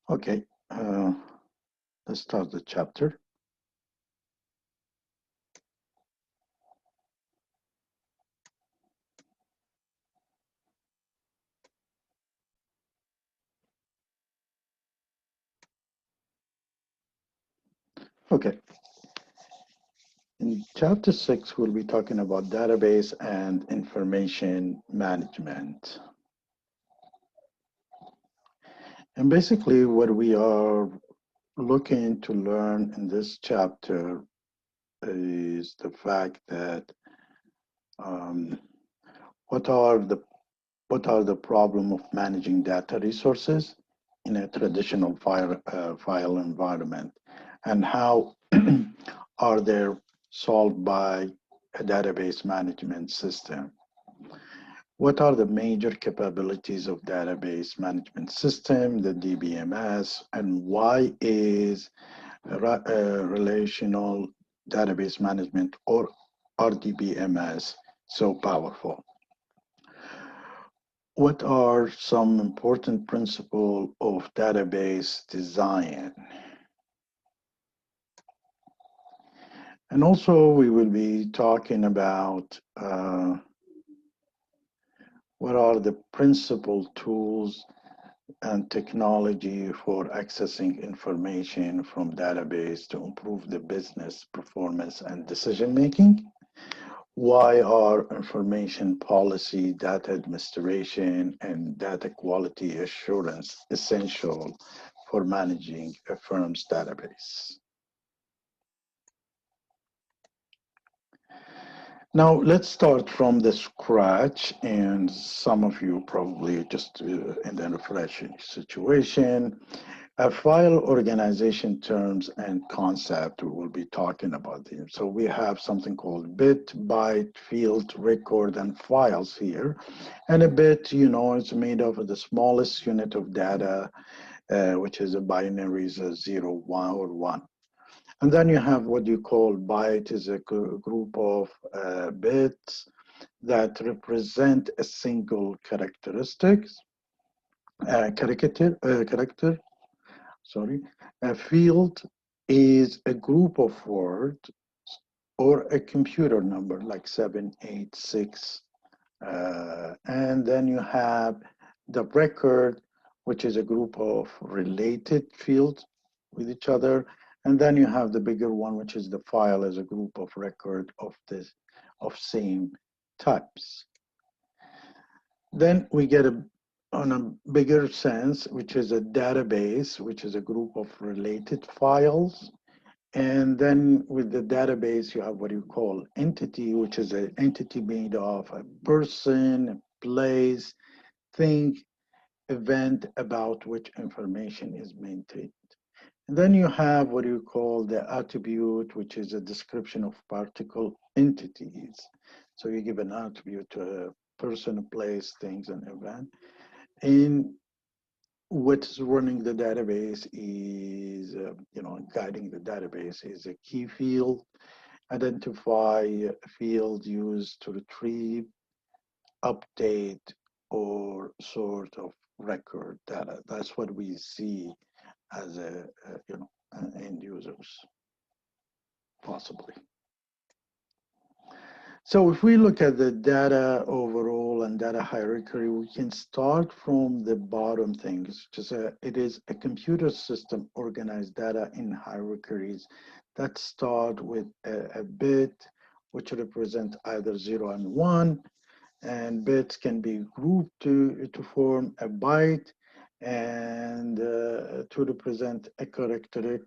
Okay, let's start the chapter. Okay, in chapter 6, we'll be talking about database and information management. And basically, what we are looking to learn in this chapter is the fact that um, what are the what are the problem of managing data resources in a traditional file environment, and how are they solved by a database management system? What are the major capabilities of database management system, the DBMS, and why is relational database management or RDBMS so powerful? What are some important principles of database design? And also we will be talking about what are the principal tools and technology for accessing information from database to improve the business performance and decision making. Why are information policy, data administration, and data quality assurance essential for managing a firm's database? Now, let's start from the scratch, and some of you probably just in the refreshing situation. A file organization terms and concept, we will be talking about them. So we have something called bit, byte, field, record, and files here. And a bit, it's made of the smallest unit of data, which is a binary, is a 0, 1, or 1. And then you have what you call byte, is a group of bits that represent a single character. Sorry. A field is a group of words or a computer number like 786. And then you have the record, which is a group of related fields with each other. And then you have the bigger one, which is the file as a group of record of same types. Then we get on a bigger sense, which is a database, which is a group of related files. And then with the database, you have what you call entity, which is an entity made of a person, a place, thing, event about which information is maintained. And then you have what you call the attribute, which is a description of particular entities. So you give an attribute to a person, a place, things, and event. And what's running the database is, guiding the database is a key field, identify a field used to retrieve, update, or sort of record data. That's what we see as end users, possibly. So if we look at the data overall and data hierarchy, we can start from the bottom things. It is a computer system organized data in hierarchies that start with a bit, which represent either 0 and 1, and bits can be grouped to form a byte and to represent a character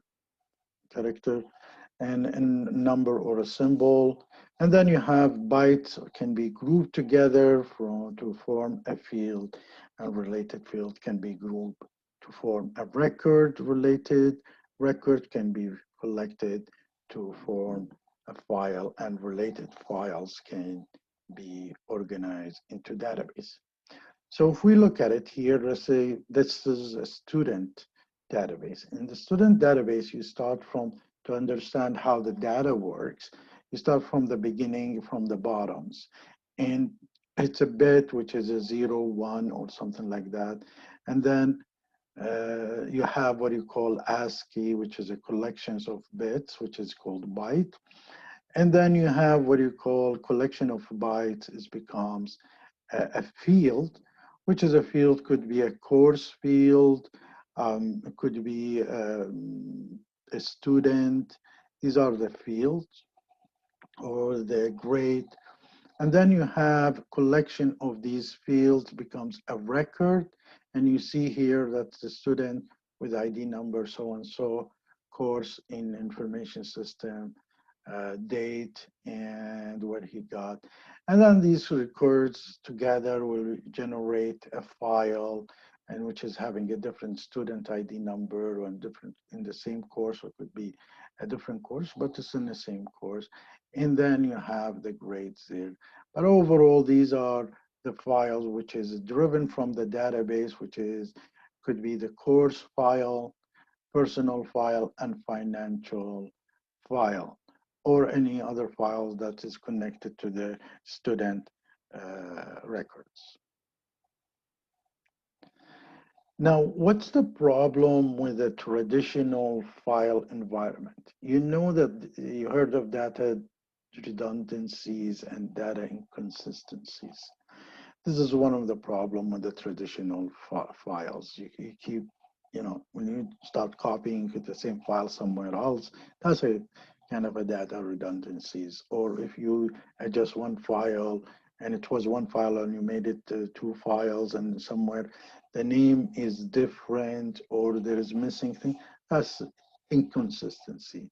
and a number or a symbol. And then you have bytes can be grouped together to form a field. A related field can be grouped to form a record. Related record can be collected to form a file, and related files can be organized into database. So if we look at it here, let's say this is a student database. In the student database, you start from, to understand how the data works, you start from the beginning, from the bottoms. And it's a bit, which is a 0, 1, or something like that. And then You have what you call ASCII, which is a collections of bits, which is called byte. And then you have what you call collection of bytes. It becomes a field, which is a field, could be a course field, it could be a student. These are the fields or the grade. And then you have collection of these fields becomes a record. And you see here that the student with ID number so-and-so, course in information system, date, and what he got. And then these records together will generate a file, and which is having a different student ID number and different in the same course, or it could be a different course, but it's in the same course. And then you have the grades there. But overall, these are the files which is driven from the database, which is could be the course file, personal file, and financial file, or any other files that is connected to the student records. Now, what's the problem with a traditional file environment? You know that you heard of data redundancies and data inconsistencies. This is one of the problem with the traditional files. You keep, when you start copying the same file somewhere else, that's a kind of a data redundancies. Or if you adjust one file and it was one file and you made it two files and somewhere the name is different or there is missing thing, that's inconsistency.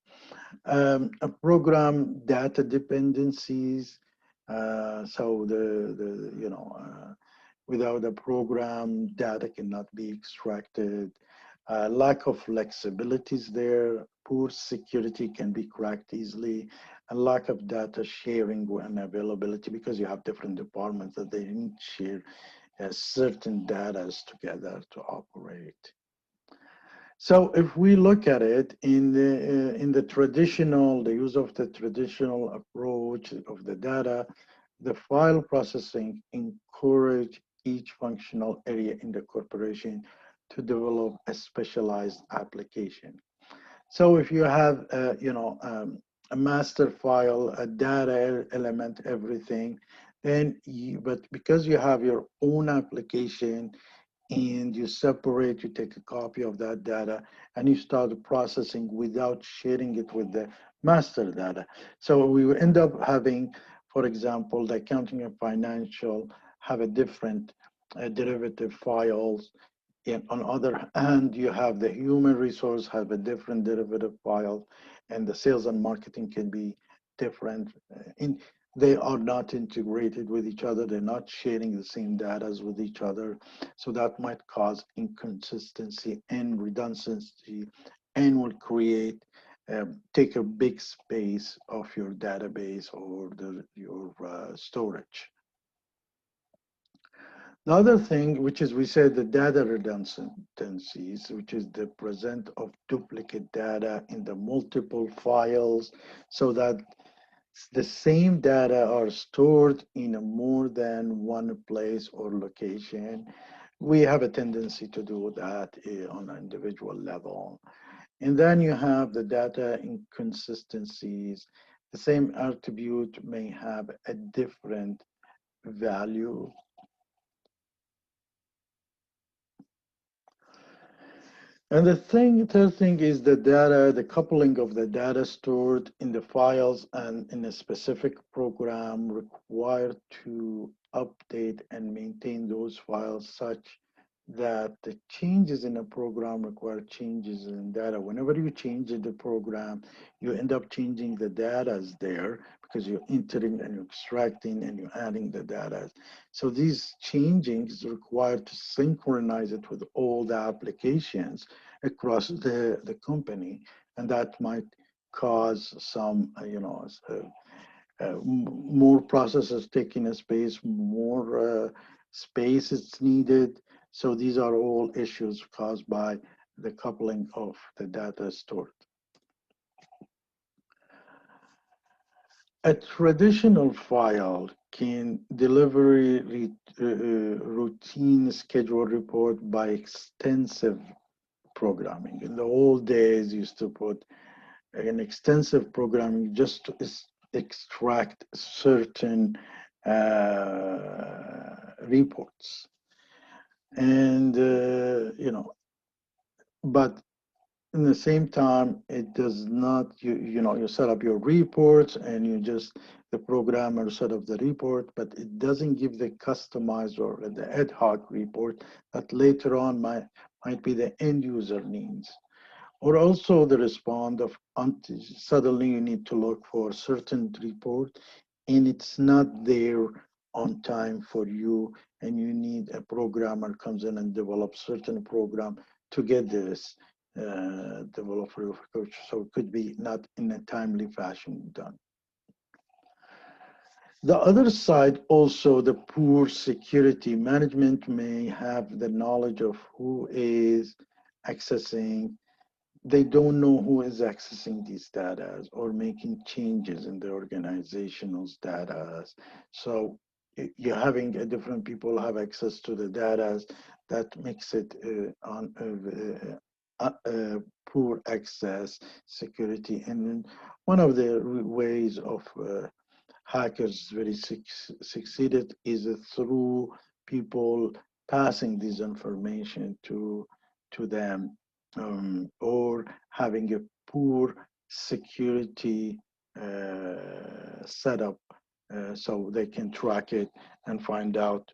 A program data dependencies. So without a program, data cannot be extracted. Lack of flexibilities there. Poor security can be cracked easily. And lack of data sharing and availability because you have different departments that they need to share certain data together to operate. So if we look at it in the traditional, the use of the traditional approach of the data, the file processing encourage each functional area in the corporation to develop a specialized application. So if you have, a master file, a data element, everything, but because you have your own application, and you separate, you take a copy of that data and you start processing without sharing it with the master data. So we will end up having, for example, the accounting and financial have a different derivative files. And on other hand, you have the human resource have a different derivative file, and the sales and marketing can be different. They are not integrated with each other. They're not sharing the same data with each other. So that might cause inconsistency and redundancy and will create, take a big space of your database or your storage. The other thing, which is we said the data redundancies, which is the present of duplicate data in the multiple files so that the same data are stored in a more than one place or location. We have a tendency to do that on an individual level. And then you have the data inconsistencies. The same attribute may have a different value. And third thing is the data, the coupling of the data stored in the files and in a specific program required to update and maintain those files such that the changes in a program require changes in data. Whenever you change the program, you end up changing the data there because you're entering and you're extracting and you're adding the data. So these changing is required to synchronize it with all the applications across the company, and that might cause some, more processes taking a space, more space is needed. So these are all issues caused by the coupling of the data stored. A traditional file can deliver routine schedule report by extensive programming. In the old days, used to put an extensive programming just to extract certain reports. And, but in the same time, it does not, you set up your reports and you just, the programmer set up the report, but it doesn't give the customized or the ad hoc report that later on might be the end user needs. Or also the respond of suddenly you need to look for certain report and it's not there on time for you, and you need a programmer comes in and develops certain program to get this developer approach. So it could be not in a timely fashion done. The other side also, the poor security management may have the knowledge of who is accessing. They don't know who is accessing these data or making changes in the organization's data. So you're having a different people have access to the data that makes it poor access security. And one of the ways of hackers very succeeded is through people passing this information to them, or having a poor security setup, so they can track it and find out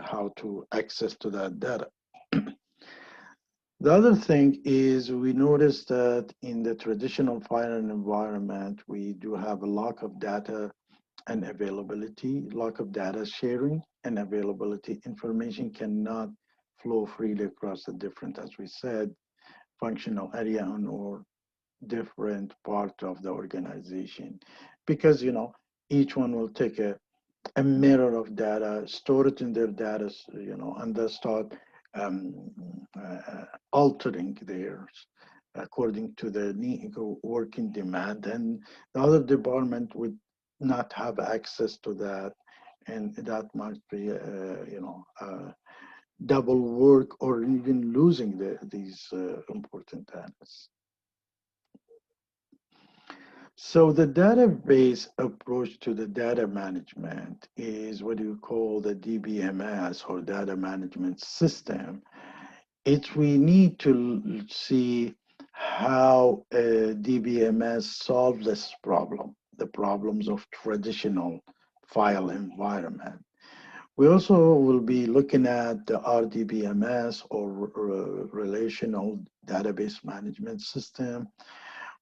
how to access to that data. The other thing is we noticed that in the traditional finance environment, we do have a lack of data and availability, lack of data sharing and availability. Information cannot flow freely across the different, as we said, functional area or different part of the organization, because each one will take a mirror of data, store it in their data, and they start um, altering theirs according to the working demand, and the other department would not have access to that, and that might be double work or even losing these important data. So the database approach to the data management is what you call the DBMS, or data management system. It's we need to see how DBMS solves this problem, the problems of traditional file environment. We also will be looking at the RDBMS, or Relational Database Management System.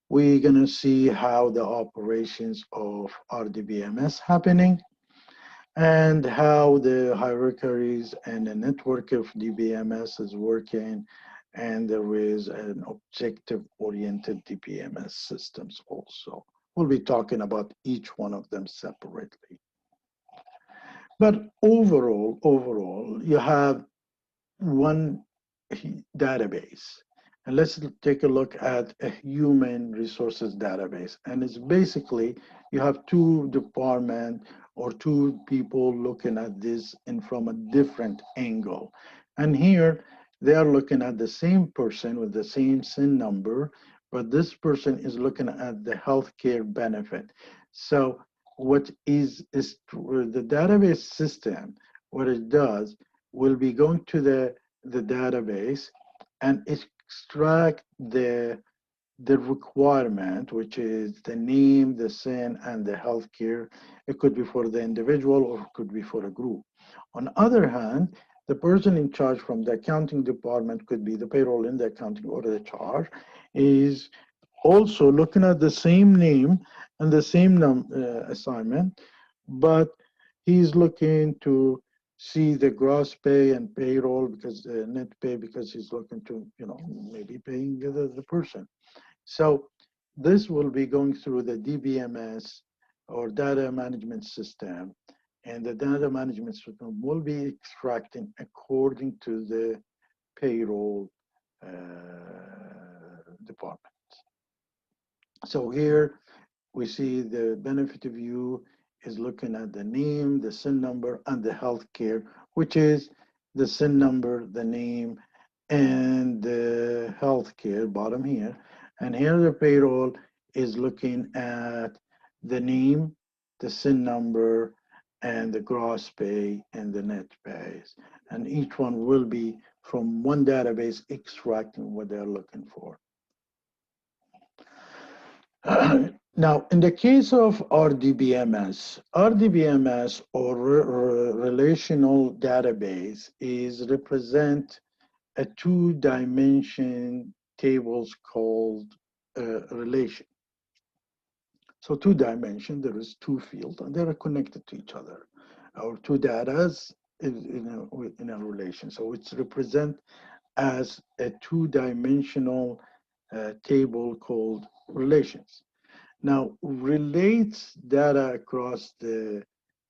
We're going to see how the operations of RDBMS happening, and how the hierarchies and the network of DBMS is working, and there is an objective-oriented DBMS systems also. We'll be talking about each one of them separately. But overall, you have one database. And let's take a look at a human resources database. And it's basically, you have two departments or two people looking at this and from a different angle. And here, they are looking at the same person with the same SIN number, but this person is looking at the healthcare benefit. So what is the database system, what it does, will be going to the database and extract the requirement, which is the name, the SIN, and the healthcare. It could be for the individual or it could be for a group. On the other hand, the person in charge from the accounting department, could be the payroll in the accounting or the HR, is also looking at the same name and the same assignment, but he's looking to see the gross pay and payroll, because net pay, because he's looking to maybe paying the person. So this will be going through the DBMS, or data management system, and the data management system will be extracting according to the payroll department. So here we see the benefit view is looking at the name, the SIN number, and the healthcare, which is the SIN number, the name, and the healthcare, bottom here. And here the payroll is looking at the name, the SIN number, and the gross pay and the net pays. And each one will be from one database extracting what they're looking for. Now, in the case of RDBMS or relational database is represent a two-dimension tables called relation. So two dimension, there is two fields and they are connected to each other. Our two datas in a relation. So it's represent as a two-dimensional table called relations. Now, relates data across the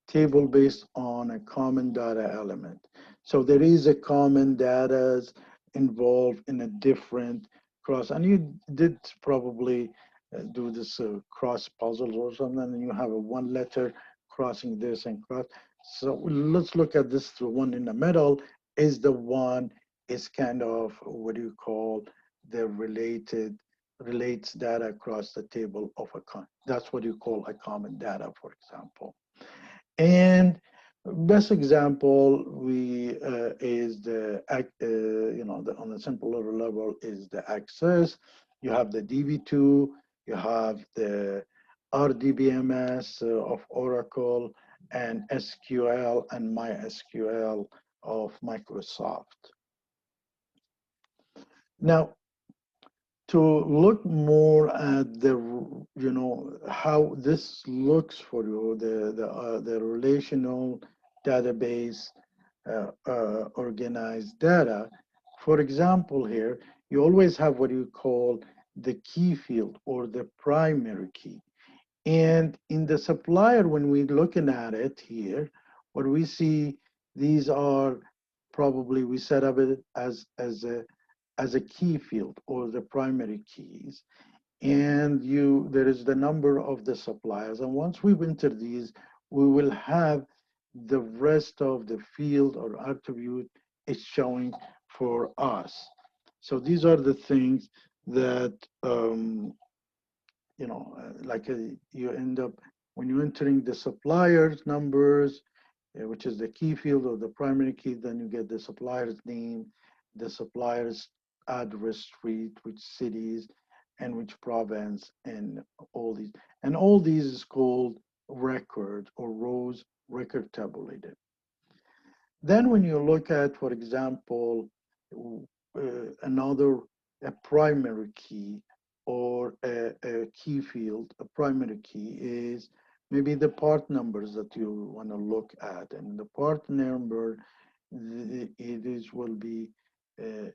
table based on a common data element. So there is a common data involved in a different cross, and you did probably do this cross puzzles or something, and you have a one letter crossing this and cross. So let's look at this. The one in the middle is the one is kind of what do you call the relates data across the table of a that's what you call a common data, for example. And best example we is the on a simpler level is the access. You have the DB2, you have the RDBMS of Oracle, and SQL and MySQL of Microsoft. Now, to look more at the how this looks for you, the relational database organized data. For example, here you always have what you call the key field or the primary key. And in the supplier, when we're looking at it here, what we see, these are probably we set up it as a key field or the primary keys. And there is the number of the suppliers. And once we've entered these, we will have the rest of the field or attribute is showing for us. So these are the things that, you end up, when you're entering the suppliers numbers, which is the key field or the primary key, then you get the supplier's name, the supplier's address, street, which cities, and which province, and all these. And all these is called record or rows record tabulated. Then when you look at, for example, a primary key or a key field, a primary key is maybe the part numbers that you want to look at. And the part number, will be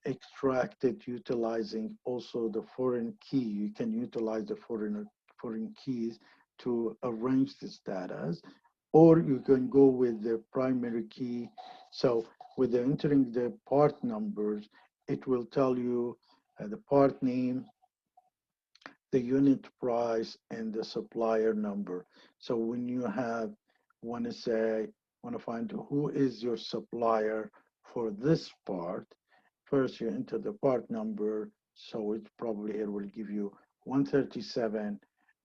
extracted utilizing also the foreign key. You can utilize the foreign keys to arrange this data, or you can go with the primary key. So with entering the part numbers, it will tell you the part name, the unit price, and the supplier number. So when you want to find who is your supplier for this part, first you enter the part number. So it probably it will give you 137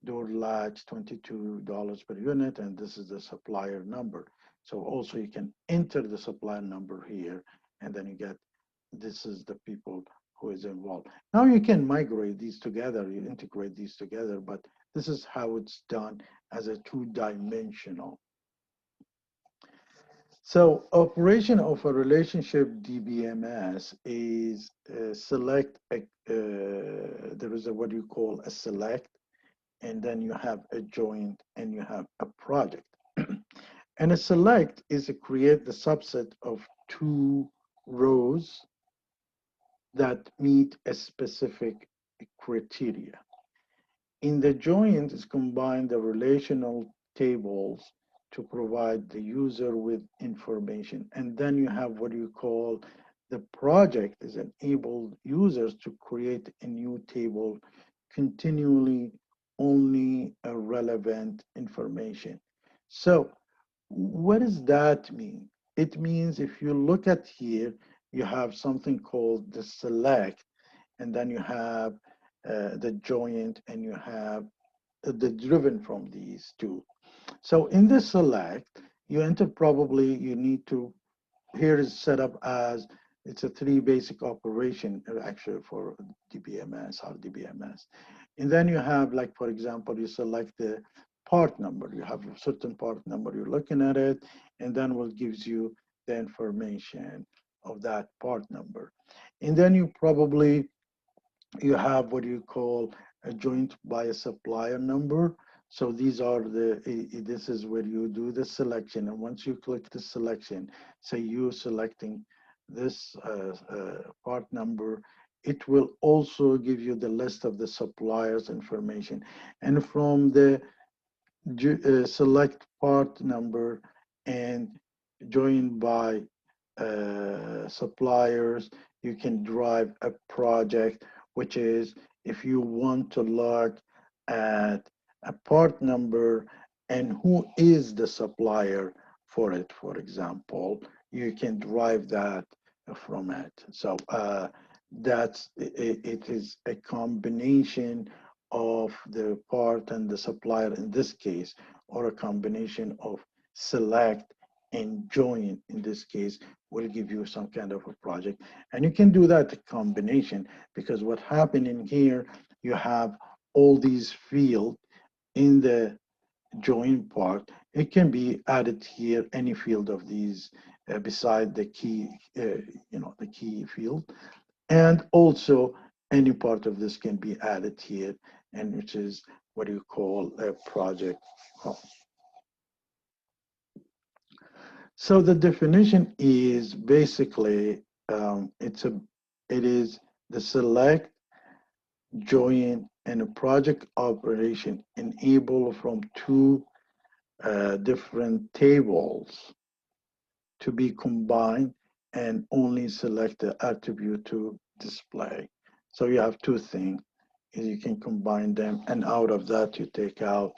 door latch, $22 per unit, and this is the supplier number. So also you can enter the supplier number here, and then you get, this is the people who is involved. Now you can migrate these together, you integrate these together, but this is how it's done as a two-dimensional. So operation of a relationship DBMS is there is what you call a select, and then you have a join, and you have a project. And a select is to create the subset of two rows that meet a specific criteria. In the join is combine the relational tables to provide the user with information. And then you have what you call the project is enable users to create a new table continually only relevant information. So what does that mean? It means if you look at here, you have something called the select, and then you have the joint, and you have the driven from these two. So in the select, you enter probably, you need to, here is set up as, it's a three basic operation actually for DBMS or DBMS. And then you have, like, for example, you select the part number. You have a certain part number, you're looking at it, and then what gives you the information of that part number. And then you probably, you have what you call a joint by a supplier number. So these are the, this is where you do the selection. And once you click the selection, say you're selecting this part number, it will also give you the list of the suppliers information. And from the select part number and join by suppliers, you can drive a project, which is if you want to look at a part number and who is the supplier for it, for example, you can drive that from it. So that's it is a combination of the part and the supplier in this case, or a combination of select and join in this case, will give you some kind of a project. And you can do that combination, because what happened in here, you have all these fields in the join part. It can be added here, any field of these beside the key, the key field. And also any part of this can be added here, and which is what you call a project home. So the definition is basically it is the select, join, and a project operation enabled from two different tables to be combined and only select the attribute to display. So you have two things, is you can combine them, and out of that you take out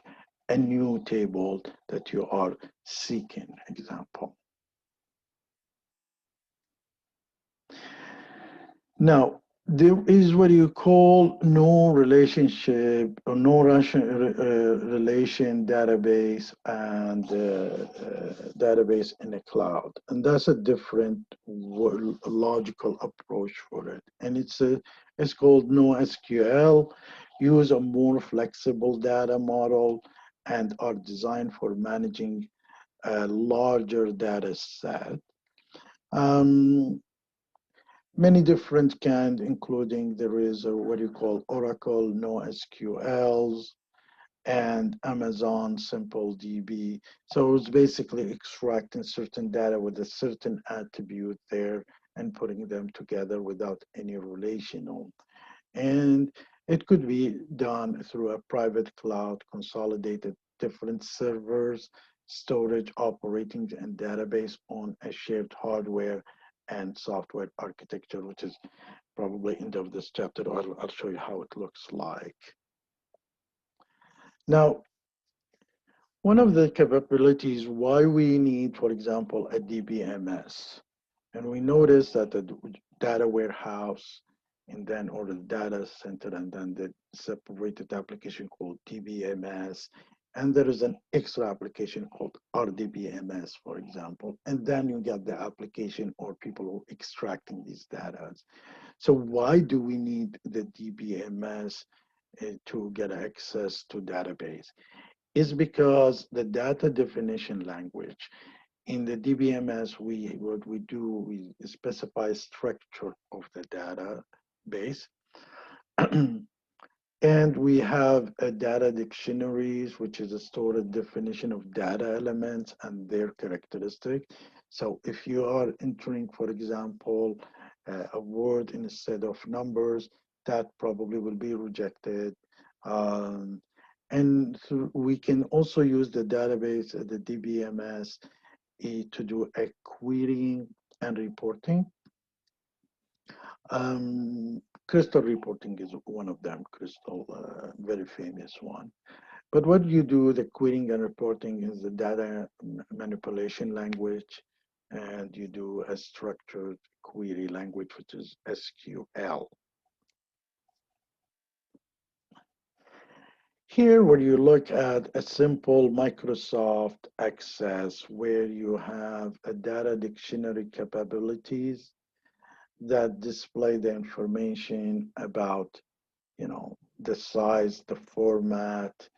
a new table that you are seeking, example. Now, there is what you call no relationship or no relation database and database in the cloud. And that's a different logical approach for it. And it's called NoSQL, use a more flexible data model and are designed for managing a larger data set. Many different kinds, including there is what you call Oracle NoSQLs and Amazon SimpleDB. So it's basically extracting certain data with a certain attribute there and putting them together without any relational. And it could be done through a private cloud, consolidated different servers, storage, operating, and database on a shared hardware and software architecture, which is probably end of this chapter. I'll show you how it looks like. Now, one of the capabilities why we need, for example, a DBMS, and we notice that the data warehouse and then or the data center and then the separated application called DBMS, and there is an extra application called RDBMS, for example, and then you get the application or people who are extracting these data. So why do we need the DBMS to get access to database? Is because the data definition language in the DBMS, what we do, we specify structure of the database. And we have a data dictionaries, which is a stored definition of data elements and their characteristic. So if you are entering, for example, a word instead of numbers, that probably will be rejected. And so we can also use the database, the DBMS, to do a querying and reporting. Crystal reporting is one of them, Crystal, very famous one. But what you do, the querying and reporting is the data manipulation language, and you do a structured query language, which is SQL. Here, when you look at a simple Microsoft Access, where you have a data dictionary capabilities that display the information about, the size, the format,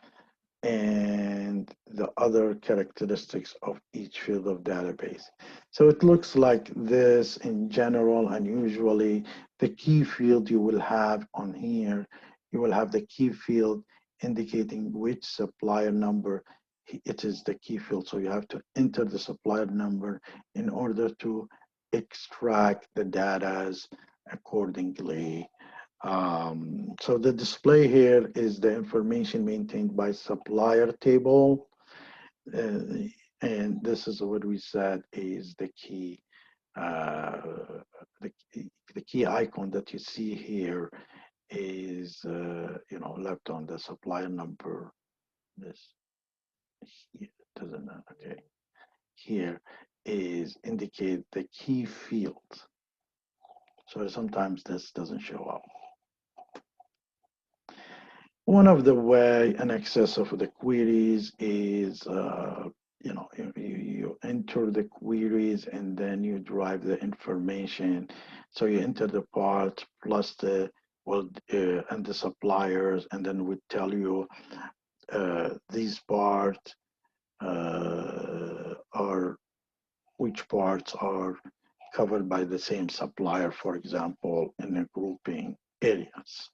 and the other characteristics of each field of database. So it looks like this in general, and usually the key field you will have on here, you will have the key field indicating which supplier number it is the key field. So you have to enter the supplier number in order to extract the data accordingly. So the display here is the information maintained by supplier table. And this is what we said is the key, uh, the key icon that you see here is, left on the supplier number. This here, doesn't, okay. Here is indicate the key field. So sometimes this doesn't show up. One of the way in excess of the queries is, you enter the queries and then you drive the information. So you enter the part plus the, and the suppliers, and then we tell you these parts are, which parts are covered by the same supplier, for example, in a grouping areas.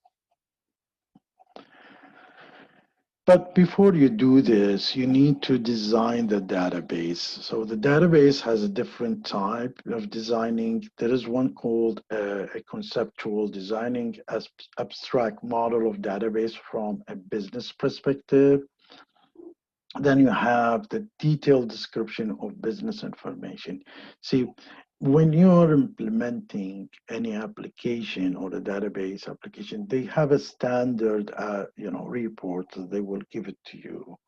But before you do this, you need to design the database. So the database has a different type of designing. There is one called a conceptual designing as abstract model of database from a business perspective. Then you have the detailed description of business information. See, when you're implementing any application or a database application, they have a standard, report that they will give it to you.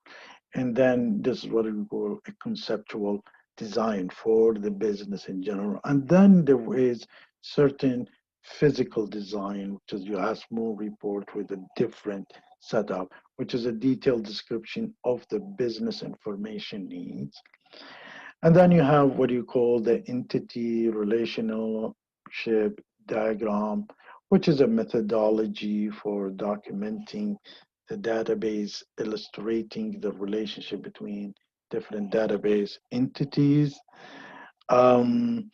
And then this is what we call a conceptual design for the business in general. And then there is certain physical design, which is your ASMO report with a different setup, which is a detailed description of the business information needs. And then you have what you call the entity relationship diagram, which is a methodology for documenting the database, illustrating the relationship between different database entities. Um,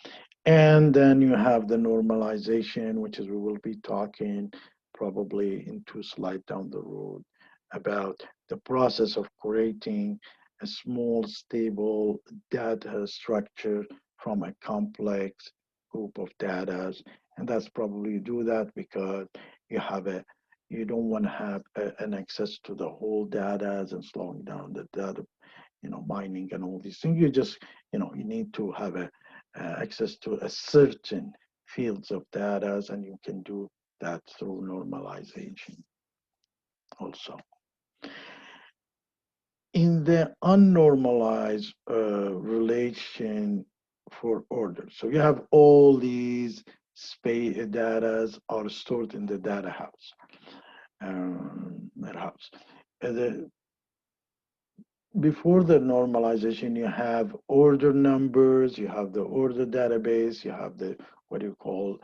and then you have the normalization, which is we will be talking probably in 2 slides down the road about the process of creating a small, stable data structure from a complex group of data. And that's probably you do that because you have you don't want to have an access to the whole data and slowing down the data, mining and all these things. You just, you need to have access to a certain fields of data, and you can do that through normalization also. In the unnormalized relation for order, so you have all these space data are stored in the data house. Before the normalization, you have order numbers, you have the order database, you have the what you call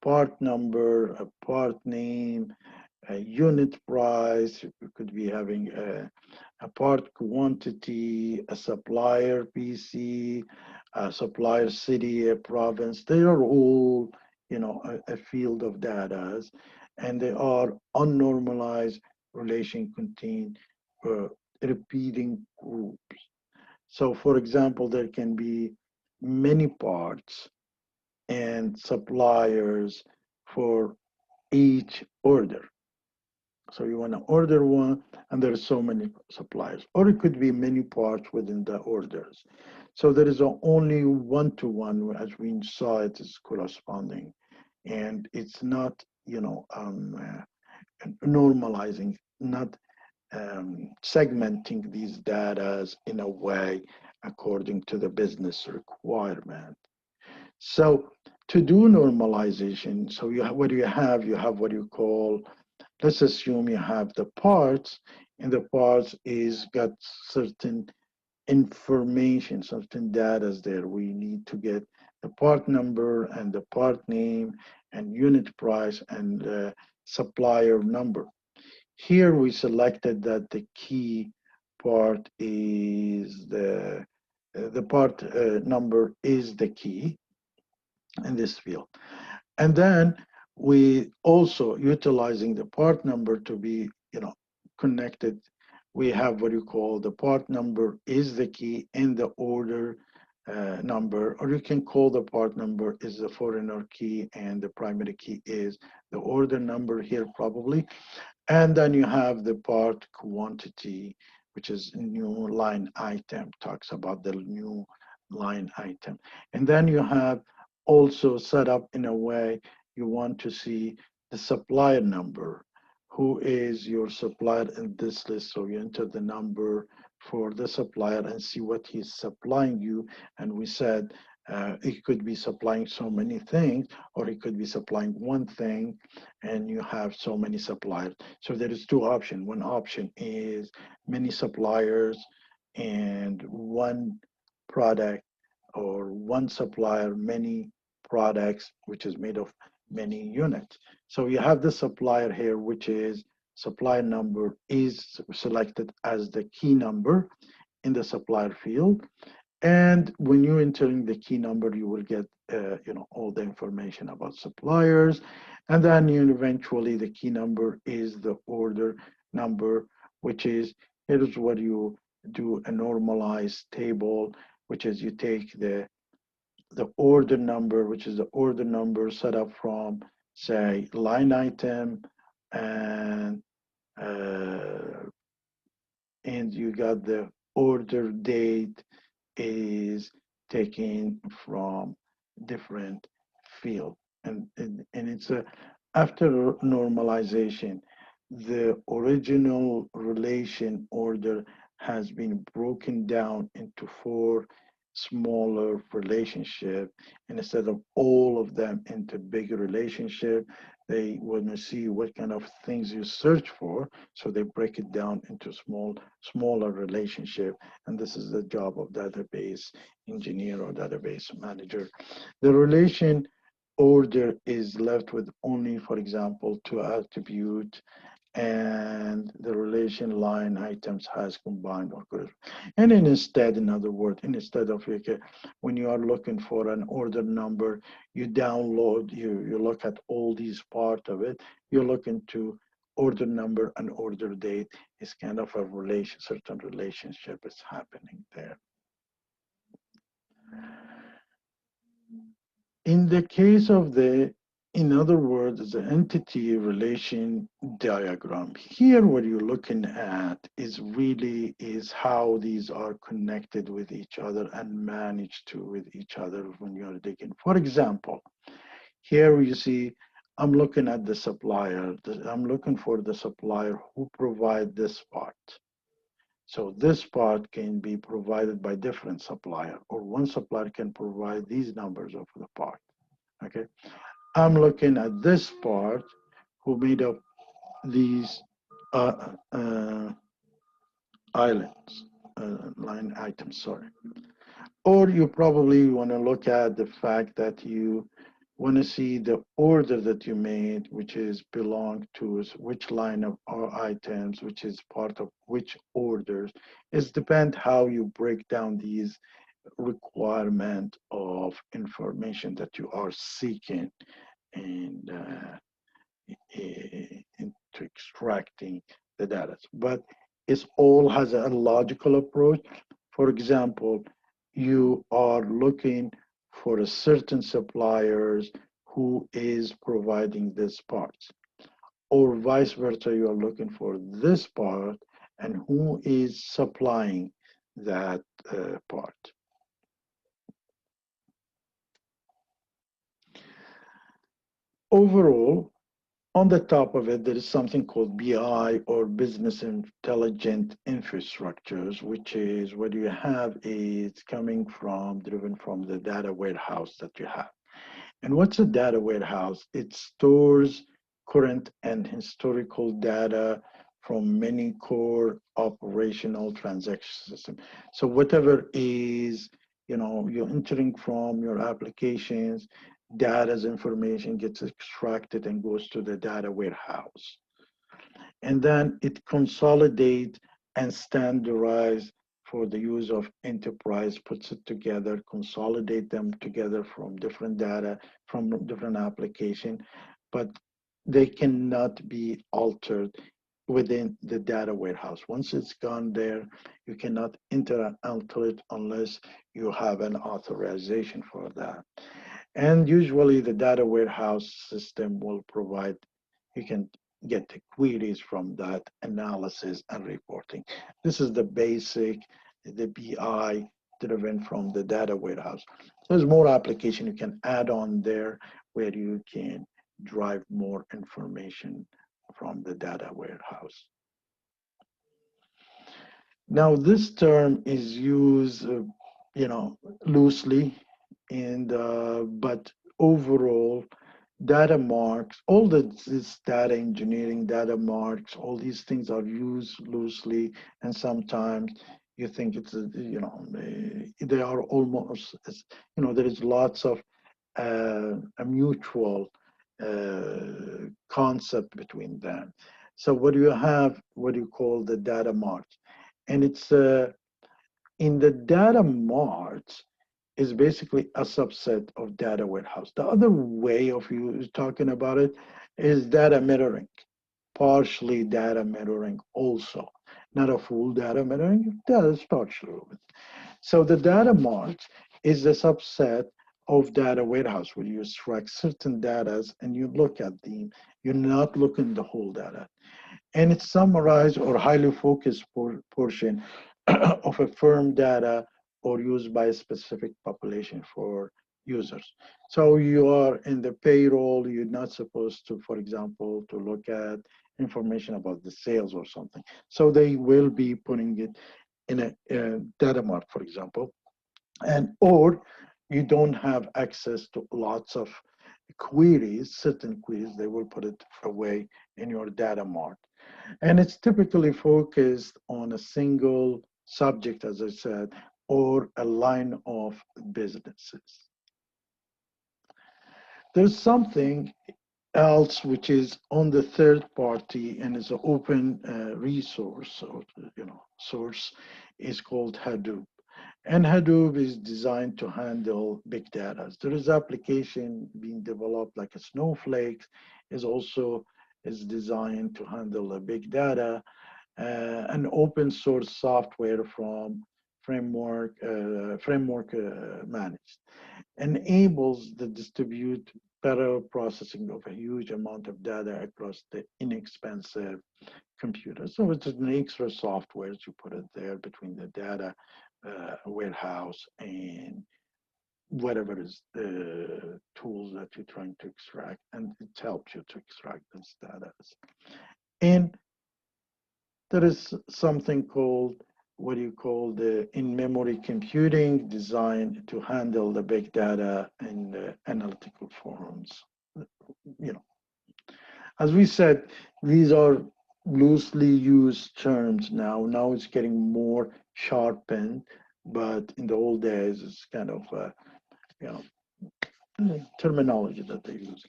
part number, a part name, a unit price. You could be having a part quantity, a supplier PC, a supplier city, a province. They are all, a field of data, and they are unnormalized relation contain repeating groups. So for example, there can be many parts and suppliers for each order. So you want to order one, and there's so many suppliers, or it could be many parts within the orders. So there is only one-to-one, as we saw it is corresponding, and it's not normalizing, not segmenting these data in a way according to the business requirement. So to do normalization, so what do you have? You have what you call, let's assume you have the parts, and the parts is got certain information, certain data is there. We need to get the part number and the part name and unit price and supplier number. Here we selected that the key part is the part number is the key in this field. And then we also utilizing the part number to be, connected. We have what you call the part number is the key in the order number, or you can call the part number is the foreigner key and the primary key is the order number here probably. And then you have the part quantity, which is new line item, talks about the new line item. And then you have also set up in a way you want to see the supplier number. Who is your supplier in this list? So you enter the number for the supplier and see what he's supplying you. And we said he could be supplying so many things, or he could be supplying one thing, and you have so many suppliers. So there is two options. One option is many suppliers and one product, or one supplier, many products, which is made of many units. So you have the supplier here, which is supplier number is selected as the key number in the supplier field. And when you're entering the key number, you will get all the information about suppliers. And then eventually the key number is the order number, which is, here's what you do, a normalized table, which is you take the order number, which is the order number set up from, say, line item, and uh, and you got the order date is taken from different field, and it's a, after normalization, the original relation order has been broken down into four smaller relationship, and instead of all of them into bigger relationship, they want to see what kind of things you search for, so they break it down into smaller relationship. And this is the job of database engineer or database manager. The relation order is left with only, for example, two attributes, and the relation line items has combined algorithm. And then instead, in other words, instead of when you are looking for an order number, you download, you look at all these part of it, you look into order number and order date. Is kind of a certain relationship is happening there. In the case of in other words, the entity relation diagram, here what you're looking at is really is how these are connected with each other and managed with each other when you're digging. For example, here you see, I'm looking at the supplier. I'm looking for the supplier who provide this part. So this part can be provided by different supplier, or one supplier can provide these numbers of the part. Okay, I'm looking at this part who made up these islands, line items, sorry. Or you probably want to look at the fact that you want to see the order that you made, which is belong to which line of items, which is part of which orders. It depends how you break down these requirement of information that you are seeking and into extracting the data. But it all has a logical approach. For example, you are looking for a certain suppliers who is providing this parts, or vice versa, you are looking for this part and who is supplying that part. Overall, On the top of it, there is something called BI, or business intelligent infrastructures, which is what you have is coming from, driven from the data warehouse that you have. And what's a data warehouse? It stores current and historical data from many core operational transaction systems. So whatever is, you're entering from your applications, data's information gets extracted and goes to the data warehouse. And then it consolidates and standardize for the use of enterprise, puts it together, consolidate them together from different data, from different application, but they cannot be altered within the data warehouse. Once it's gone there, you cannot alter it unless you have an authorization for that. And usually the data warehouse system will provide, you can get the queries from that analysis and reporting. This is the basic, the BI driven from the data warehouse. There's more application you can add on there where you can drive more information from the data warehouse. Now, this term is used, loosely, and but overall, data marks, all this data engineering, data marks, all these things are used loosely, and sometimes you think it's, they are almost, there is lots of a mutual concept between them. So what you have, what you call the data marks, and it's in the data marts is basically a subset of data warehouse. The other way of you talking about it is data mirroring, partially data mirroring also. Not a full data mirroring, that is partially. So the data mart is a subset of data warehouse where you extract certain data and you look at them. You're not looking the whole data. And it's summarized or highly focused portion of a firm data or used by a specific population for users. So you are in the payroll, you're not supposed to, for example, to look at information about the sales or something. So they will be putting it in a data mart, for example, and or you don't have access to lots of queries, certain queries, they will put it away in your data mart. And it's typically focused on a single subject, as I said, or a line of businesses. There's something else which is on the third party and is an open resource or source, is called Hadoop. And Hadoop is designed to handle big data. There is application being developed like a Snowflake is also is designed to handle a big data. An open source software from framework managed enables the distribute parallel processing of a huge amount of data across the inexpensive computer. So it's an extra software you put it there between the data warehouse and whatever is the tools that you're trying to extract, and it helps you to extract this data. And there is something called what do you call the in-memory computing designed to handle the big data in the analytical forms. As we said, these are loosely used terms now. Now it's getting more sharpened, but in the old days, it's kind of terminology that they use.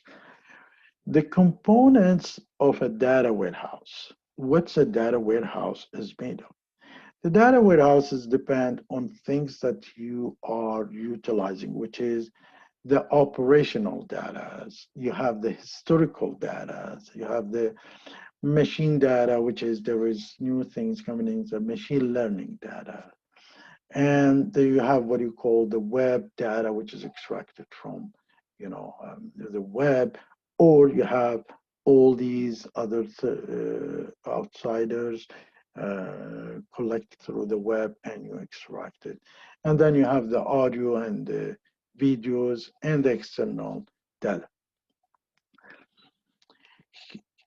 The components of a data warehouse. What's a data warehouse is made of? The data warehouses depend on things that you are utilizing, which is the operational data. You have the historical data. You have the machine data, which is there is new things coming in, the machine learning data. And then you have what you call the web data, which is extracted from, the web, or you have all these other outsiders collect through the web and you extract it. And then you have the audio and the videos and the external data.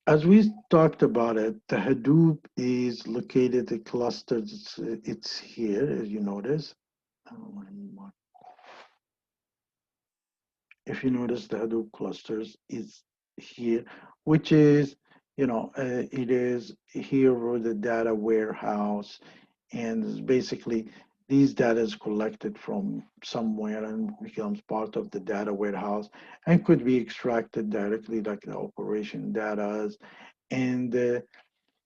As we talked about it, the Hadoop is located in clusters. It's here, as you notice. If you notice, the Hadoop clusters is here, which is, it is here with the data warehouse, and basically these data is collected from somewhere and becomes part of the data warehouse and could be extracted directly like the operation data. And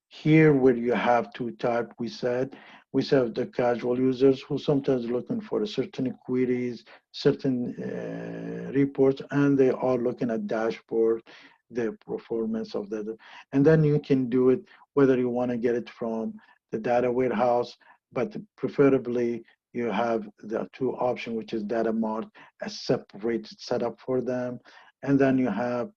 here where you have two type, we have the casual users who sometimes looking for a certain queries, certain reports, and they are looking at dashboard, the performance of the, and then you can do it whether you want to get it from the data warehouse, but preferably you have the two option, which is data mart, a separate setup for them, and then you have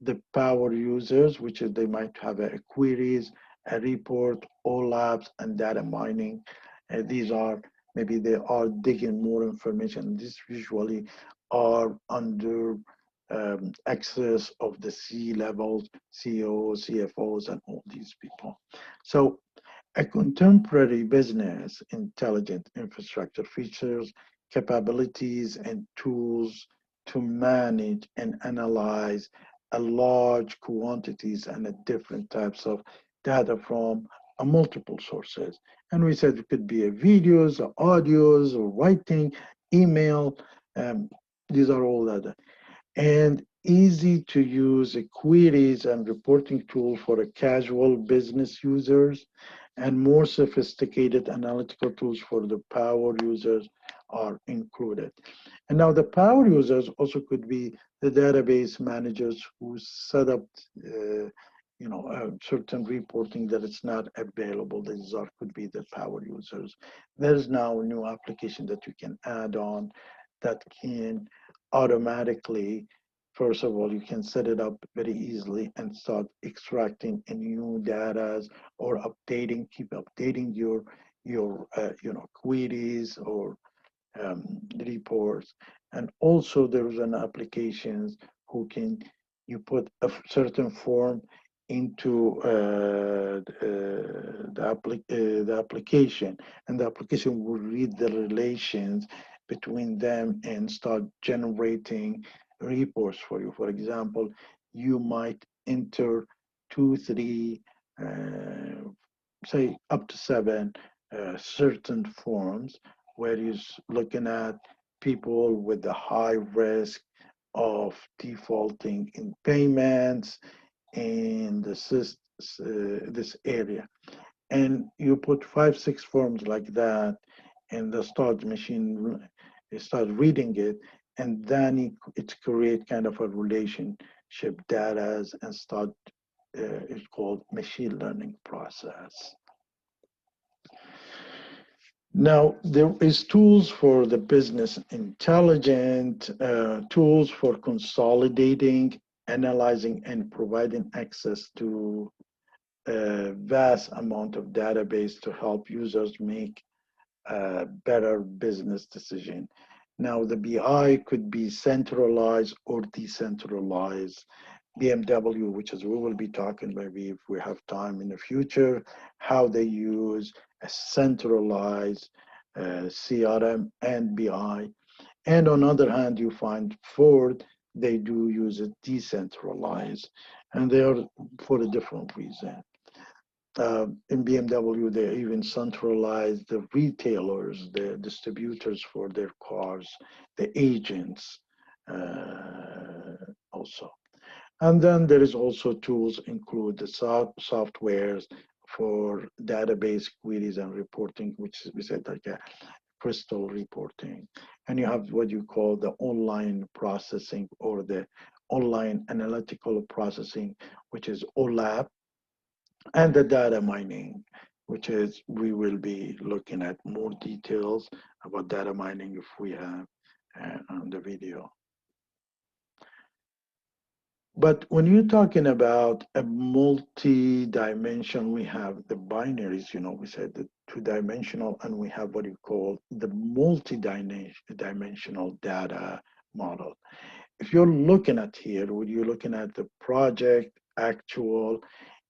the power users, which is they might have a queries, a report, OLAPs, and data mining. These are maybe they are digging more information. These usually are under access of the C levels, CEOs, CFOs, and all these people. So a contemporary business intelligent infrastructure features capabilities and tools to manage and analyze a large quantities and a different types of data from a multiple sources. And we said it could be a videos, or audios, or writing, email. Um, these are all data and easy to use queries and reporting tool for a casual business users, and more sophisticated analytical tools for the power users are included. And now the power users also could be the database managers who set up certain reporting that it's not available. These are could be the power users. There's now a new application that you can add on that can automatically, first of all, you can set it up very easily and start extracting new data or keep updating your queries or reports. And also there's an applications who can, you put a certain form into the application, and the application will read the relations between them and start generating reports for you. For example, you might enter two, three, say up to seven certain forms where you're looking at people with the high risk of defaulting in payments in this area. And you put five, six forms like that, and the storage machine starts reading it, and then it create kind of a relationship data and start, it's called machine learning process. Now, there is tools for the business intelligent, tools for consolidating, analyzing, and providing access to a vast amount of database to help users make a better business decision. Now, the BI could be centralized or decentralized. BMW, which is we will be talking maybe if we have time in the future, how they use a centralized CRM and BI. And on the other hand, you find Ford, they do use it decentralized, and they are for a different reason. In BMW, they even centralize the retailers, the distributors for their cars, the agents also. And then there is also tools include the softwares for database queries and reporting, which we said like a crystal reporting. And you have what you call the online processing or the online analytical processing, which is OLAP, and the data mining, which is we will be looking at more details about data mining if we have on the video. But when you're talking about a multi-dimension, we have the binaries, we said the two-dimensional, and we have what you call the multi-dimensional data model. If you're looking at here, when you're looking at the project actual,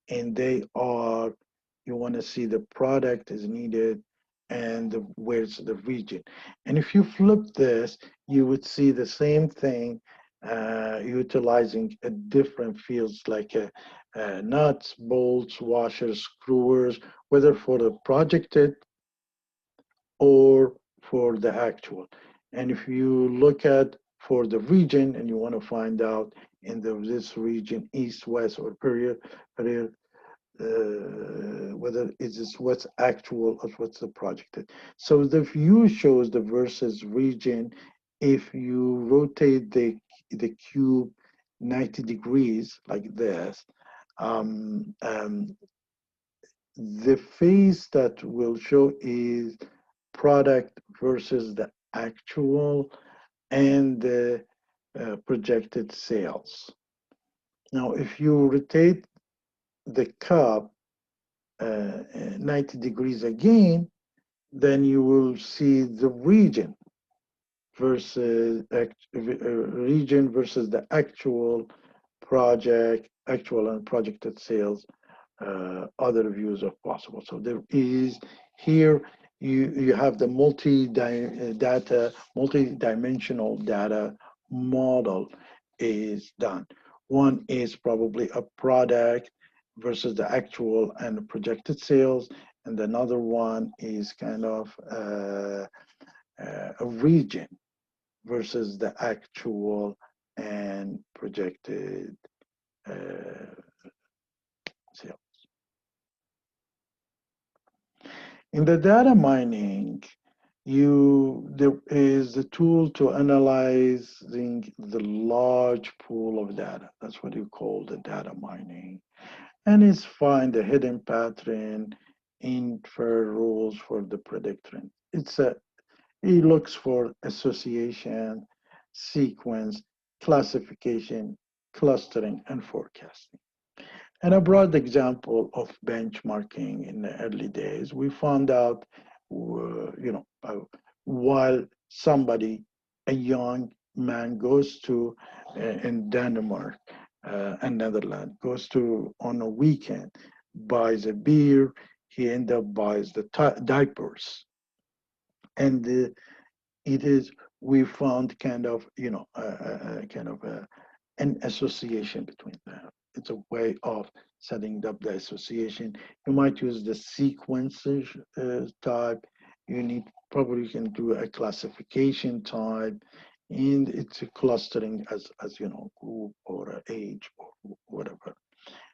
and they are, you want to see the product is needed and where's the region. And if you flip this, you would see the same thing utilizing a different fields like nuts, bolts, washers, screwers, whether for the projected or for the actual. And if you look at for the region and you want to find out in this region, east, west, or period, whether it is what's actual or what's the projected. So the view shows the versus region. If you rotate the cube 90 degrees like this, um, um, the phase that will show is product versus the actual and the projected sales. Now, if you rotate the cup 90 degrees again, then you will see the region versus region versus the actual and projected sales, other views of possible. So there is here you have the multi-dimensional data model is done. One is probably a product versus the actual and projected sales, and another one is kind of a region versus the actual and projected sales. In the data mining, there is a tool to analyzing the large pool of data. That's what you call the data mining. And it's find a hidden pattern, infer rules for the predictor. It looks for association, sequence, classification, clustering, and forecasting. And a broad example of benchmarking in the early days, we found out, while somebody, a young man goes to, in Denmark and Netherlands, goes to on a weekend, buys a beer, he end up buys the diapers. And it is, we found kind of, an association between them. It's a way of setting up the association. You might use the sequences type. You need probably can do a classification type, and it's a clustering as group or age or whatever.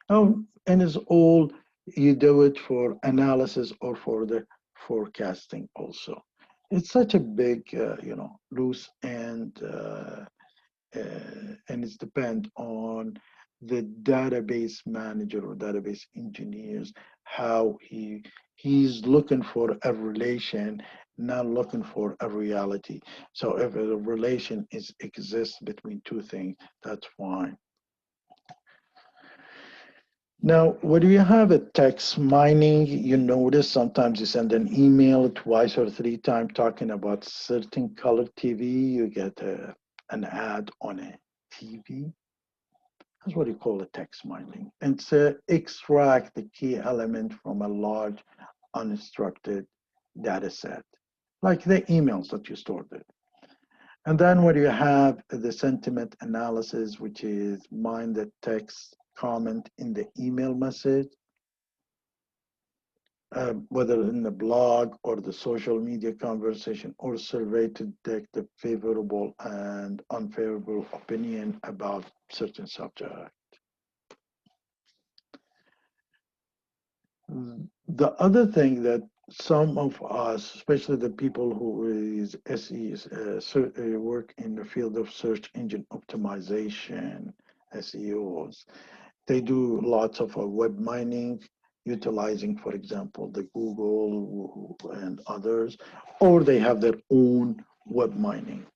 And it's all you do it for analysis or for the forecasting also. It's such a big, loose and it's depend on the database manager or database engineers how he's looking for a relation, not looking for a reality. So if a relation exists between two things, that's fine. Now, when you have a text mining, you notice sometimes you send an email twice or three times talking about certain color TV, you get an ad on a TV. That's what you call a text mining. And to extract the key element from a large unstructured data set, like the emails that you stored it. And then when you have the sentiment analysis, which is mine the text comment in the email message, whether in the blog or the social media conversation or survey to detect the favorable and unfavorable opinion about certain subject. The other thing that some of us, especially the people who is SEs, work in the field of search engine optimization, SEOs, they do lots of web mining, utilizing, for example, the Google and others, or they have their own web mining.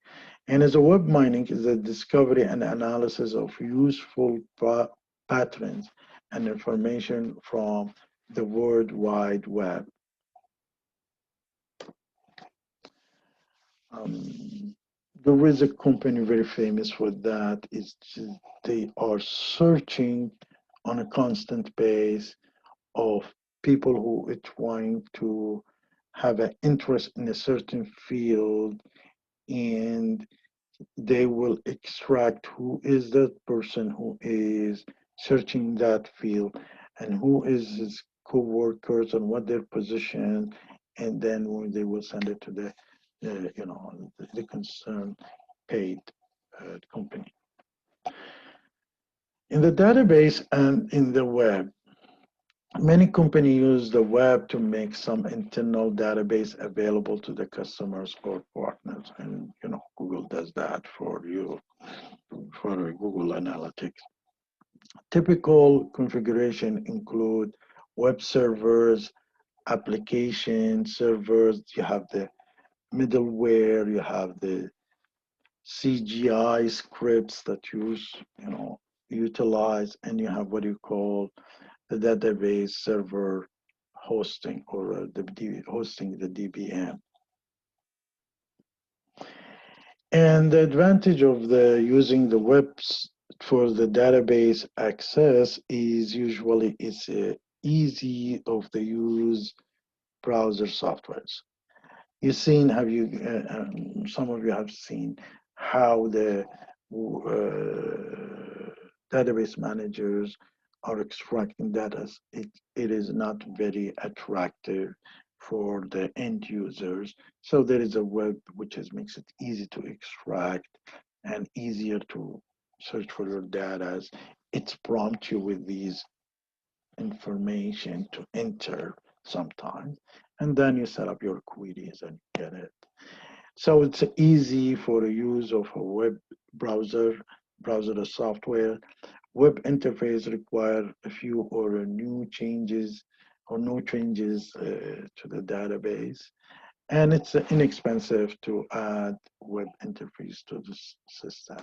And as a web mining is the discovery and analysis of useful patterns and information from the World Wide Web. There is a company very famous for that. They are searching on a constant base of people who are trying to have an interest in a certain field, and they will extract who is that person who is searching that field and who is his co-workers and what their position, and then when they will send it to the the concerned paid company. In the database and in the web, many companies use the web to make some internal database available to the customers or partners, and Google does that for you for Google Analytics. Typical configuration include web servers, application servers. You have the middleware, you have the CGI scripts that utilize, and you have what you call the database server hosting, or hosting the DBM. And the advantage of the using the webs for the database access is usually it's easy of the use browser softwares. You've seen, some of you have seen how the database managers are extracting data. It is not very attractive for the end users. So there is a web which makes it easy to extract and easier to search for your data. It prompts you with these information to enter sometimes, and then you set up your queries and get it. So it's easy for the use of a web browser software. Web interface require a few or new changes or no changes to the database. And it's inexpensive to add web interface to the system.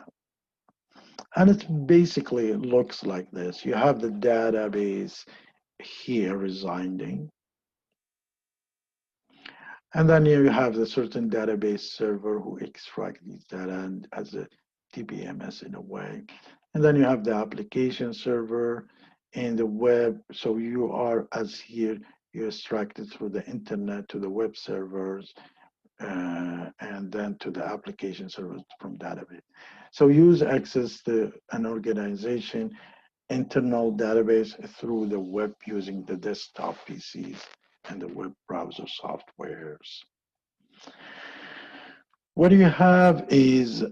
And it basically looks like this. You have the database here residing. And then you have the certain database server who extract these data and as a DBMS in a way. And then you have the application server and the web. So you are, as here, you extract it through the internet to the web servers and then to the application servers from database. So use access to an organization internal database through the web using the desktop PCs and the web browser softwares. What you have is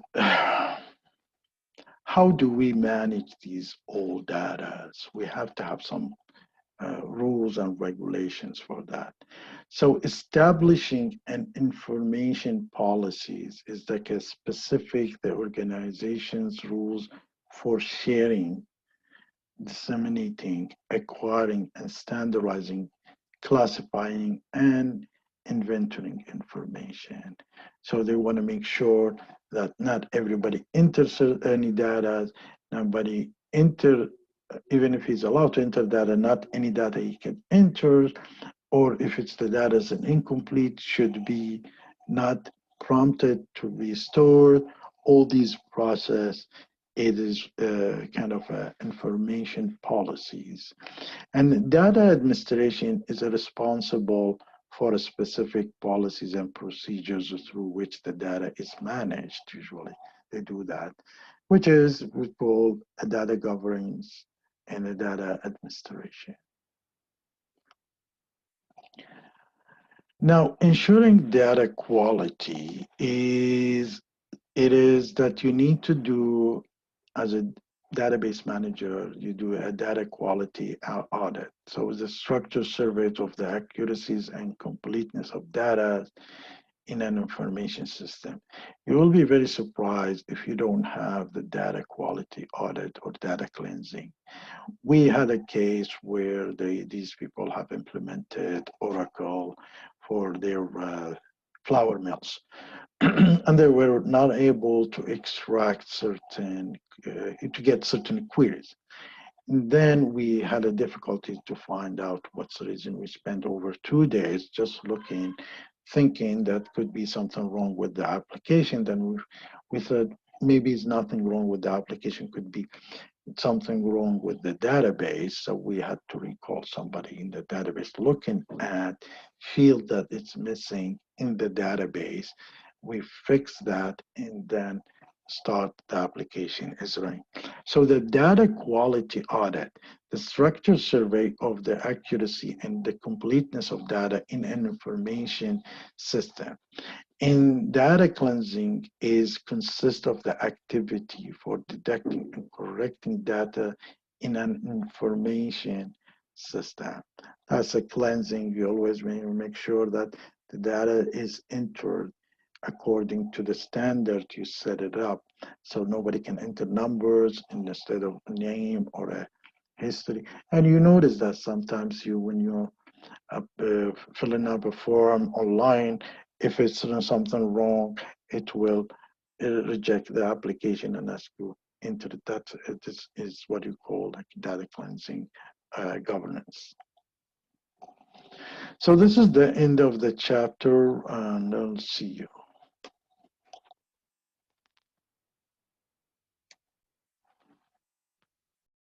how do we manage these old data? We have to have some rules and regulations for that. So establishing an information policies is like a specific, the organization's rules for sharing, disseminating, acquiring, and standardizing, classifying, and inventorying information. So they want to make sure that not everybody enters any data, nobody enter, even if he's allowed to enter data, not any data he can enter, or if it's the data is an incomplete, should be not prompted to be stored. All these process, it is kind of information policies. And data administration is responsible for a specific policies and procedures through which the data is managed. Usually they do that, which is we call a data governance and a data administration. Now, ensuring data quality is that you need to do, as a database manager, you do a data quality audit. So it's a structured survey of the accuracies and completeness of data in an information system. You will be very surprised if you don't have the data quality audit or data cleansing. We had a case where these people have implemented Oracle for their flour mills. And they were not able to extract certain, to get certain queries. And then we had a difficulty to find out what's the reason. We spent over 2 days just looking, thinking that could be something wrong with the application. Then we thought maybe it's nothing wrong with the application, could be something wrong with the database, so we had to recall somebody in the database looking at field that it's missing in the database. We fix that and then start the application is running. So the data quality audit, the structured survey of the accuracy and the completeness of data in an information system. In data cleansing is consists of the activity for detecting and correcting data in an information system. That's a cleansing. You always make sure that the data is entered according to the standard you set it up. So nobody can enter numbers instead of a name or a history. And you notice that sometimes when you're filling up a form online, if it's something wrong, it will reject the application and ask you into the data. This is what you call like data cleansing governance. So this is the end of the chapter, and I'll see you.